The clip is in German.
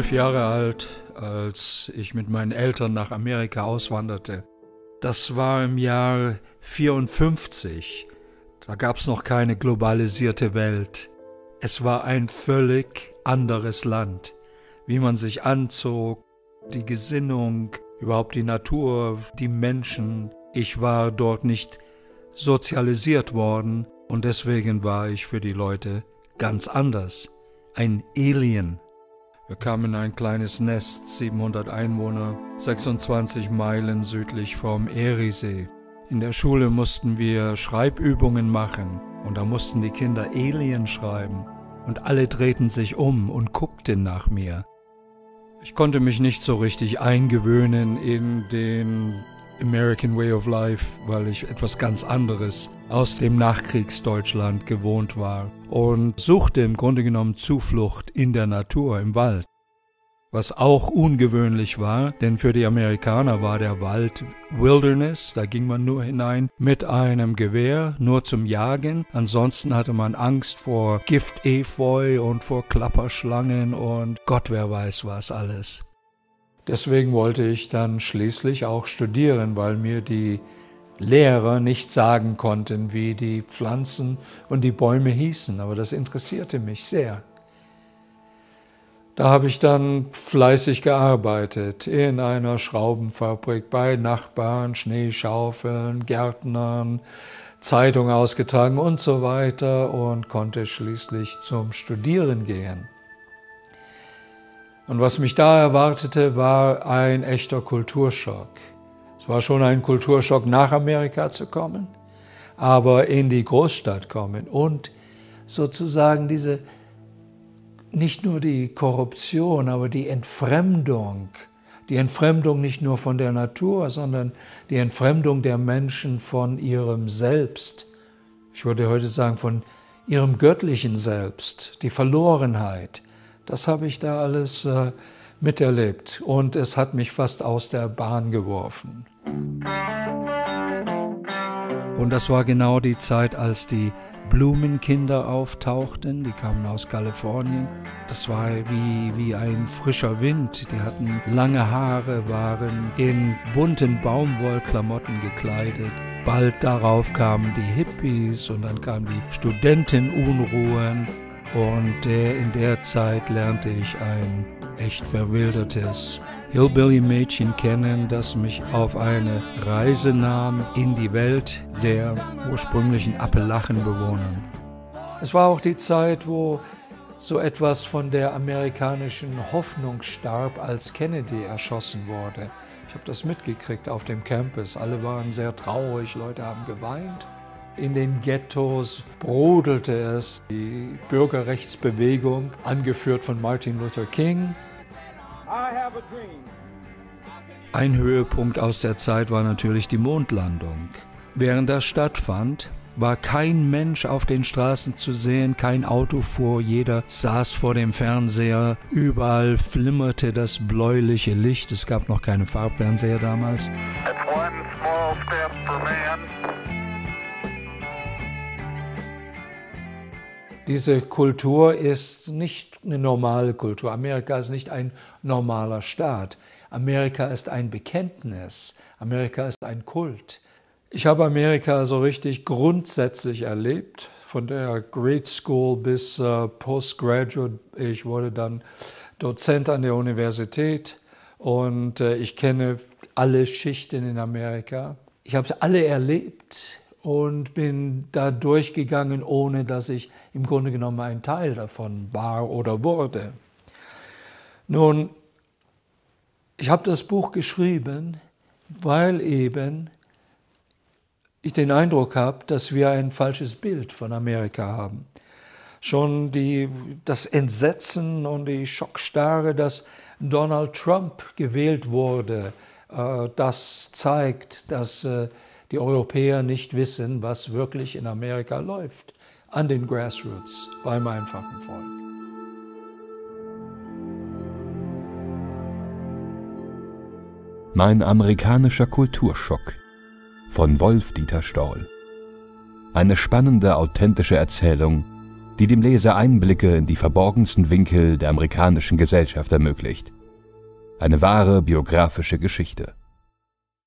12 Jahre alt, als ich mit meinen Eltern nach Amerika auswanderte. Das war im Jahr 1954. Da gab es noch keine globalisierte Welt. Es war ein völlig anderes Land. Wie man sich anzog, die Gesinnung, überhaupt die Natur, die Menschen. Ich war dort nicht sozialisiert worden und deswegen war ich für die Leute ganz anders. Ein Alien. Wir kamen in ein kleines Nest, 700 Einwohner, 26 Meilen südlich vom Eriesee. In der Schule mussten wir Schreibübungen machen und da mussten die Kinder Alien schreiben und alle drehten sich um und guckten nach mir. Ich konnte mich nicht so richtig eingewöhnen in den American Way of Life, weil ich etwas ganz anderes aus dem Nachkriegsdeutschland gewohnt war und suchte im Grunde genommen Zuflucht in der Natur, im Wald. Was auch ungewöhnlich war, denn für die Amerikaner war der Wald Wilderness, da ging man nur hinein mit einem Gewehr, nur zum Jagen. Ansonsten hatte man Angst vor Giftefeu und vor Klapperschlangen und Gott wer weiß was alles. Deswegen wollte ich dann schließlich auch studieren, weil mir die Lehrer nicht sagen konnten, wie die Pflanzen und die Bäume hießen, aber das interessierte mich sehr. Da habe ich dann fleißig gearbeitet, in einer Schraubenfabrik, bei Nachbarn, Schneeschaufeln, Gärtnern, Zeitung ausgetragen und so weiter und konnte schließlich zum Studieren gehen. Und was mich da erwartete, war ein echter Kulturschock. Es war schon ein Kulturschock, nach Amerika zu kommen, aber in die Großstadt kommen und sozusagen nicht nur die Korruption, aber die Entfremdung nicht nur von der Natur, sondern die Entfremdung der Menschen von ihrem Selbst. Ich würde heute sagen, von ihrem göttlichen Selbst, die Verlorenheit. Das habe ich da alles miterlebt und es hat mich fast aus der Bahn geworfen. Und das war genau die Zeit, als die Blumenkinder auftauchten, die kamen aus Kalifornien. Das war wie ein frischer Wind. Die hatten lange Haare, waren in bunten Baumwollklamotten gekleidet. Bald darauf kamen die Hippies und dann kamen die Studentenunruhen. Und in der Zeit lernte ich ein echt verwildertes Hillbilly-Mädchen kennen, das mich auf eine Reise nahm in die Welt der ursprünglichen Appalachenbewohner. Es war auch die Zeit, wo so etwas von der amerikanischen Hoffnung starb, als Kennedy erschossen wurde. Ich habe das mitgekriegt auf dem Campus. Alle waren sehr traurig, Leute haben geweint. In den Ghettos brodelte es. Die Bürgerrechtsbewegung, angeführt von Martin Luther King. Ein Höhepunkt aus der Zeit war natürlich die Mondlandung. Während das stattfand, war kein Mensch auf den Straßen zu sehen, kein Auto fuhr, jeder saß vor dem Fernseher, überall flimmerte das bläuliche Licht, es gab noch keine Farbfernseher damals. Diese Kultur ist nicht eine normale Kultur. Amerika ist nicht ein normaler Staat. Amerika ist ein Bekenntnis. Amerika ist ein Kult. Ich habe Amerika so richtig grundsätzlich erlebt, von der Grade School bis Postgraduate. Ich wurde dann Dozent an der Universität und ich kenne alle Schichten in Amerika. Ich habe sie alle erlebt und bin da durchgegangen, ohne dass ich im Grunde genommen ein Teil davon war oder wurde. Nun, ich habe das Buch geschrieben, weil eben ich den Eindruck habe, dass wir ein falsches Bild von Amerika haben. Schon das Entsetzen und die Schockstarre, dass Donald Trump gewählt wurde, das zeigt, dass die Europäer nicht wissen, was wirklich in Amerika läuft, an den Grassroots, beim einfachen Volk. Mein amerikanischer Kulturschock von Wolf-Dieter Storl. Eine spannende, authentische Erzählung die dem Leser Einblicke in die verborgensten Winkel der amerikanischen Gesellschaft ermöglicht. Eine wahre biografische Geschichte.